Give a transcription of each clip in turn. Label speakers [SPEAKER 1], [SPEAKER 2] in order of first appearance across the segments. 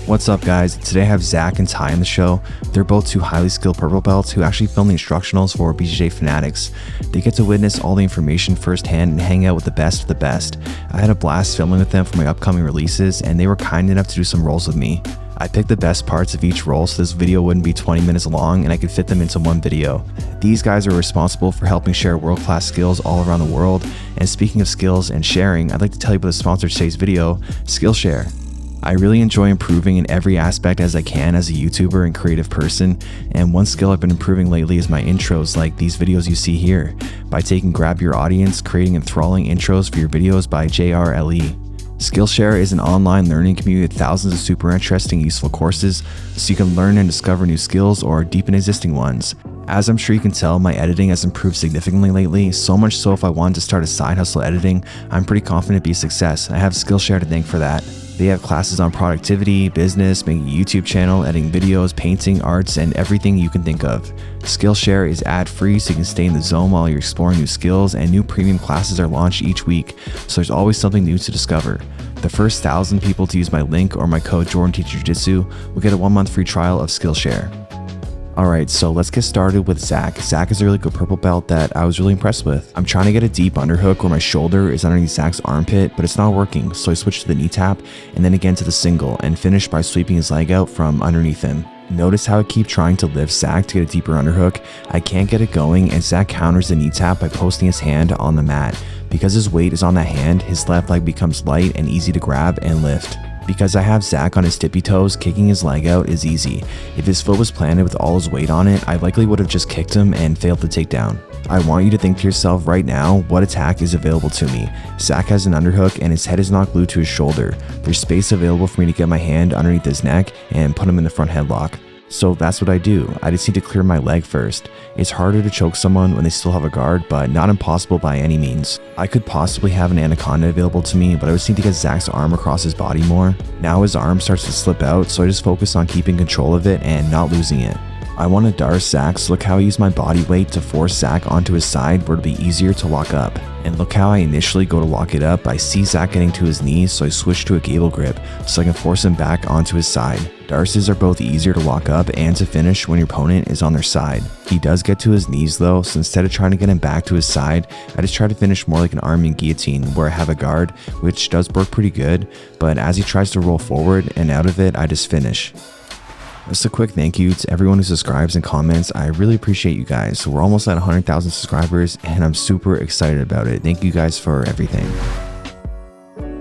[SPEAKER 1] What's up guys, today I have Zach and Ty on the show. They're both two highly skilled purple belts who actually film the instructionals for BJJ Fanatics. They get to witness all the information firsthand and hang out with the best of the best. I had a blast filming with them for my upcoming releases and they were kind enough to do some rolls with me. I picked the best parts of each roll so this video wouldn't be 20 minutes long and I could fit them into one video. These guys are responsible for helping share world-class skills all around the world. And speaking of skills and sharing, I'd like to tell you about the sponsor of today's video, Skillshare. I really enjoy improving in every aspect as I can as a YouTuber and creative person, and one skill I've been improving lately is my intros like these videos you see here, by taking Grab Your Audience, creating enthralling intros for your videos by JRLE. Skillshare is an online learning community with thousands of super interesting, useful courses, so you can learn and discover new skills or deepen existing ones. As I'm sure you can tell, my editing has improved significantly lately, so much so if I wanted to start a side hustle editing, I'm pretty confident it'd be a success. I have Skillshare to thank for that. They have classes on productivity, business, making a YouTube channel, editing videos, painting, arts, and everything you can think of. Skillshare is ad-free so you can stay in the zone while you're exploring new skills, and new premium classes are launched each week, so there's always something new to discover. The first 1,000 people to use my link or my code JordanTeachJujitsu will get a 1-month free trial of Skillshare. Alright, so let's get started with Zach. Zach is a really good purple belt that I was really impressed with. I'm trying to get a deep underhook where my shoulder is underneath Zach's armpit, but it's not working, so I switched to the knee tap and then again to the single and finished by sweeping his leg out from underneath him. Notice how I keep trying to lift Zach to get a deeper underhook. I can't get it going and Zach counters the knee tap by posting his hand on the mat. Because his weight is on that hand, his left leg becomes light and easy to grab and lift. Because I have Zach on his tippy toes, kicking his leg out is easy. If his foot was planted with all his weight on it, I likely would have just kicked him and failed the takedown. I want you to think to yourself right now, what attack is available to me? Zach has an underhook and his head is not glued to his shoulder. There's space available for me to get my hand underneath his neck and put him in the front headlock. So that's what I do. I just need to clear my leg first. It's harder to choke someone when they still have a guard, but not impossible by any means. I could possibly have an anaconda available to me, but I just need to get Zach's arm across his body more. Now his arm starts to slip out, so I just focus on keeping control of it and not losing it. I want to dar Zach, so look how I use my body weight to force Zach onto his side where it'll be easier to lock up. And look how I initially go to lock it up, I see Zach getting to his knees, so I switch to a gable grip so I can force him back onto his side. Darces are both easier to lock up and to finish when your opponent is on their side. He does get to his knees though, so instead of trying to get him back to his side, I just try to finish more like an Armenian guillotine where I have a guard, which does work pretty good, but as he tries to roll forward and out of it, I just finish. Just a quick thank you to everyone who subscribes and comments. I really appreciate you guys. We're almost at 100,000 subscribers and I'm super excited about it. Thank you guys for everything.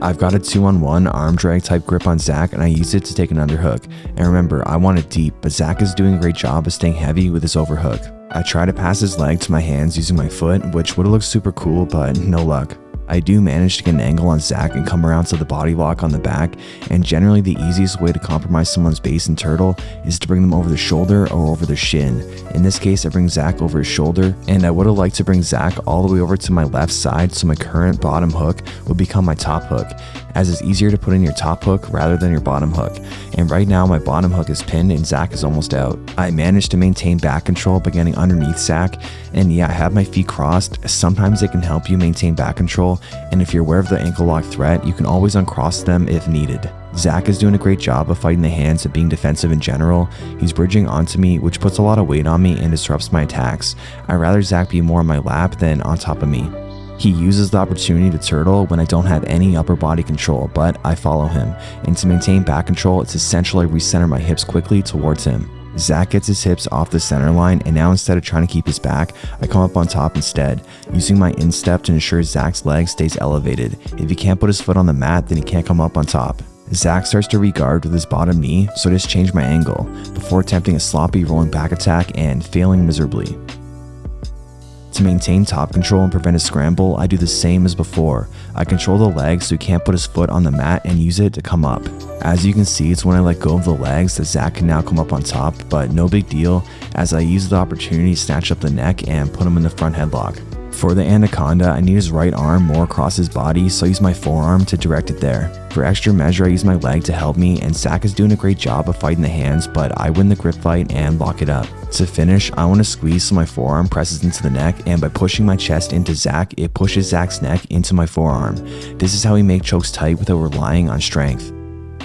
[SPEAKER 1] I've got a 2-on-1 arm drag type grip on Zach and I use it to take an underhook. And remember, I want it deep, but Zach is doing a great job of staying heavy with his overhook. I try to pass his leg to my hands using my foot, which would have looked super cool, but no luck. I do manage to get an angle on Zach and come around to the body lock on the back, and generally the easiest way to compromise someone's base and turtle is to bring them over the shoulder or over their shin. In this case, I bring Zach over his shoulder, and I would have liked to bring Zach all the way over to my left side so my current bottom hook would become my top hook, as it's easier to put in your top hook rather than your bottom hook. And right now my bottom hook is pinned and Zach is almost out. I managed to maintain back control by getting underneath Zach, and yeah, I have my feet crossed. Sometimes they can help you maintain back control, and if you're aware of the ankle lock threat, you can always uncross them if needed. Zach is doing a great job of fighting the hands and being defensive in general. He's bridging onto me, which puts a lot of weight on me and disrupts my attacks. I'd rather Zach be more on my lap than on top of me. He uses the opportunity to turtle when I don't have any upper body control, but I follow him. And to maintain back control, it's essential I recenter my hips quickly towards him. Zach gets his hips off the center line, and now instead of trying to keep his back, I come up on top instead, using my instep to ensure Zach's leg stays elevated. If he can't put his foot on the mat, then he can't come up on top. Zach starts to re-guard with his bottom knee, so I just change my angle, before attempting a sloppy rolling back attack and failing miserably. To maintain top control and prevent a scramble, I do the same as before. I control the legs so he can't put his foot on the mat and use it to come up. As you can see, it's when I let go of the legs that Zach can now come up on top, but no big deal as I use the opportunity to snatch up the neck and put him in the front headlock. For the anaconda, I need his right arm more across his body, so I use my forearm to direct it there. For extra measure, I use my leg to help me, and Zach is doing a great job of fighting the hands, but I win the grip fight and lock it up. To finish, I want to squeeze so my forearm presses into the neck, and by pushing my chest into Zach, it pushes Zach's neck into my forearm. This is how we make chokes tight without relying on strength.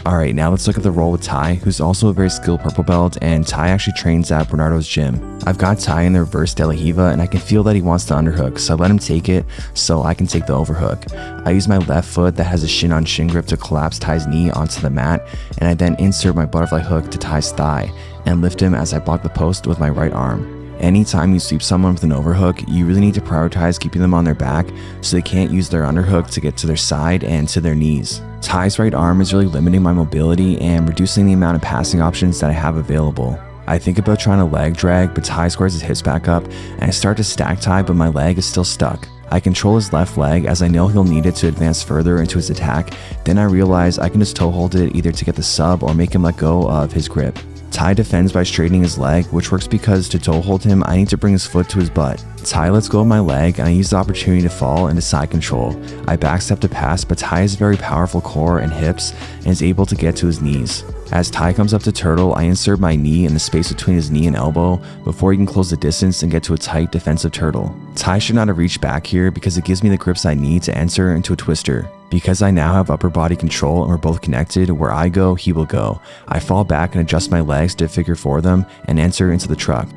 [SPEAKER 1] Alright, now let's look at the role with Ty, who's also a very skilled purple belt, and Ty actually trains at Bernardo's gym. I've got Ty in the reverse De La Hiva, and I can feel that he wants the underhook, so I let him take it so I can take the overhook. I use my left foot that has a shin-on-shin grip to collapse Ty's knee onto the mat, and I then insert my butterfly hook to Ty's thigh, and lift him as I block the post with my right arm. Anytime you sweep someone with an overhook, you really need to prioritize keeping them on their back so they can't use their underhook to get to their side and to their knees. Ty's right arm is really limiting my mobility and reducing the amount of passing options that I have available. I think about trying to leg drag, but Ty squares his hips back up, and I start to stack Ty, but my leg is still stuck. I control his left leg as I know he'll need it to advance further into his attack, then I realize I can just toe hold it either to get the sub or make him let go of his grip. Ty defends by straightening his leg, which works because to toe hold him, I need to bring his foot to his butt. Ty lets go of my leg, and I use the opportunity to fall into side control. I backstep to pass, but Ty has a very powerful core and hips and is able to get to his knees. As Ty comes up to turtle, I insert my knee in the space between his knee and elbow before he can close the distance and get to a tight defensive turtle. Ty should not have reached back here because it gives me the grips I need to enter into a twister. Because I now have upper body control and we're both connected, where I go, he will go. I fall back and adjust my legs to figure for them and enter into the truck.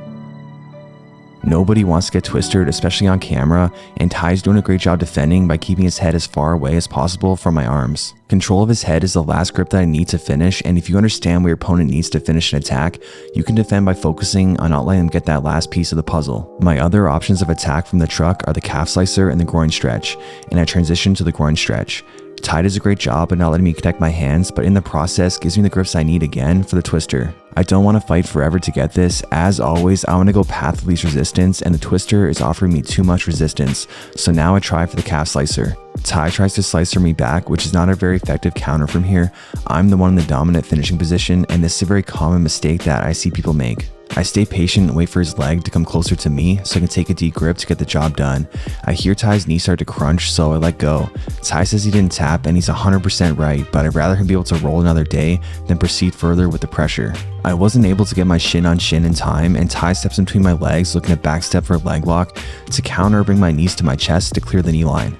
[SPEAKER 1] Nobody wants to get twisted, especially on camera, and Ty's doing a great job defending by keeping his head as far away as possible from my arms. Control of his head is the last grip that I need to finish, and if you understand what your opponent needs to finish an attack, you can defend by focusing on not letting them get that last piece of the puzzle. My other options of attack from the truck are the calf slicer and the groin stretch, and I transition to the groin stretch. Ty does a great job at not letting me connect my hands, but in the process gives me the grips I need again for the twister. I don't want to fight forever to get this. As always, I want to go path of least resistance, and the twister is offering me too much resistance, so now I try for the calf slicer. Ty tries to slicer me back, which is not a very effective counter from here. I'm the one in the dominant finishing position, and this is a very common mistake that I see people make. I stay patient and wait for his leg to come closer to me so I can take a deep grip to get the job done. I hear Ty's knee start to crunch, so I let go. Ty says he didn't tap, and he's 100% right, but I'd rather him be able to roll another day than proceed further with the pressure. I wasn't able to get my shin on shin in time, and Ty steps in between my legs looking to backstep for a leg lock to counter or bring my knees to my chest to clear the knee line.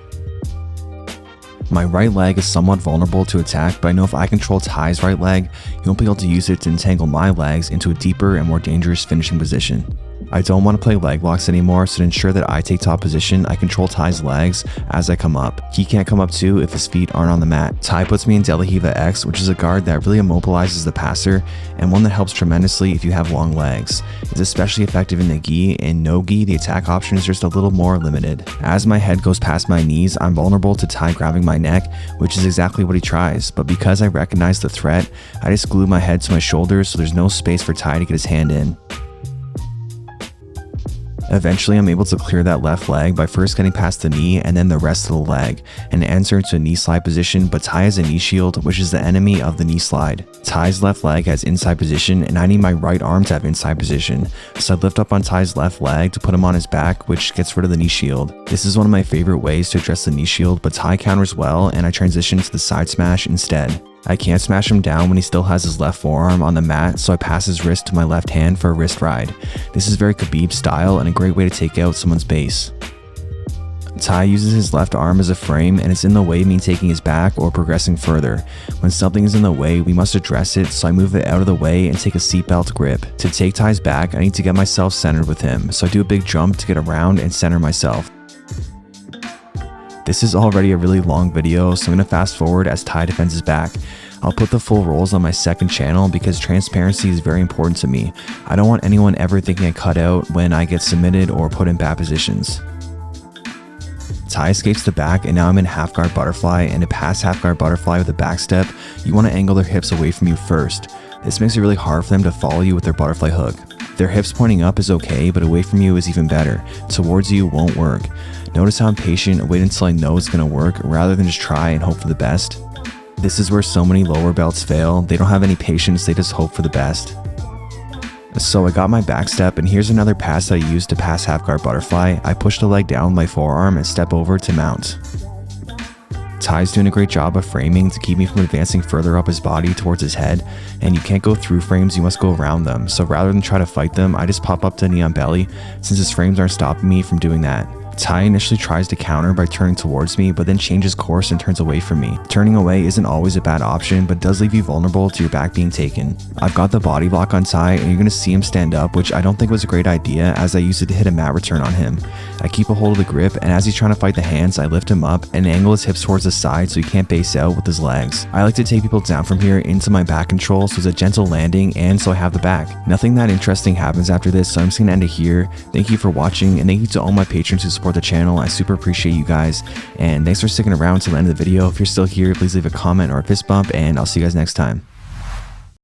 [SPEAKER 1] My right leg is somewhat vulnerable to attack, but I know if I control Ty's right leg, he won't be able to use it to entangle my legs into a deeper and more dangerous finishing position. I don't want to play leg locks anymore, so to ensure that I take top position, I control Ty's legs as I come up. He can't come up too if his feet aren't on the mat. Ty puts me in De La Hiva X, which is a guard that really immobilizes the passer and one that helps tremendously if you have long legs. It's especially effective in Nogi. In Nogi, the attack option is just a little more limited. As my head goes past my knees, I'm vulnerable to Ty grabbing my neck, which is exactly what he tries, but because I recognize the threat, I just glue my head to my shoulders so there's no space for Ty to get his hand in. Eventually, I'm able to clear that left leg by first getting past the knee and then the rest of the leg, and enter into a knee slide position, but Ty has a knee shield, which is the enemy of the knee slide. Ty's left leg has inside position, and I need my right arm to have inside position, so I lift up on Ty's left leg to put him on his back, which gets rid of the knee shield. This is one of my favorite ways to address the knee shield, but Ty counters well, and I transition to the side smash instead. I can't smash him down when he still has his left forearm on the mat, so I pass his wrist to my left hand for a wrist ride. This is very Khabib style and a great way to take out someone's base. Ty uses his left arm as a frame, and it's in the way of me taking his back or progressing further. When something is in the way, we must address it, so I move it out of the way and take a seatbelt grip. To take Ty's back, I need to get myself centered with him, so I do a big jump to get around and center myself. This is already a really long video, so I'm going to fast forward as Ty defends his back. I'll put the full rolls on my second channel because transparency is very important to me. I don't want anyone ever thinking I cut out when I get submitted or put in bad positions. Ty escapes the back, and now I'm in half guard butterfly, and to pass half guard butterfly with a back step, you want to angle their hips away from you first. This makes it really hard for them to follow you with their butterfly hook. Their hips pointing up is okay, but away from you is even better. Towards you won't work. Notice how I'm patient and wait until I know it's going to work rather than just try and hope for the best. This is where so many lower belts fail. They don't have any patience, they just hope for the best. So I got my back step, and here's another pass that I used to pass half guard butterfly. I push the leg down with my forearm and step over to mount. Ty's doing a great job of framing to keep me from advancing further up his body towards his head, and you can't go through frames, you must go around them. So rather than try to fight them, I just pop up to knee on belly since his frames aren't stopping me from doing that. Ty initially tries to counter by turning towards me, but then changes course and turns away from me. Turning away isn't always a bad option, but does leave you vulnerable to your back being taken. I've got the body block on Ty, and you're going to see him stand up, which I don't think was a great idea as I used it to hit a mat return on him. I keep a hold of the grip, and as he's trying to fight the hands, I lift him up and angle his hips towards the side so he can't base out with his legs. I like to take people down from here into my back control so it's a gentle landing and so I have the back. Nothing that interesting happens after this, so I'm just going to end it here. Thank you for watching, and thank you to all my patrons who support the channel. I super appreciate you guys, and thanks for sticking around till the end of the video. If you're still here, please leave a comment or a fist bump, and I'll see you guys next time.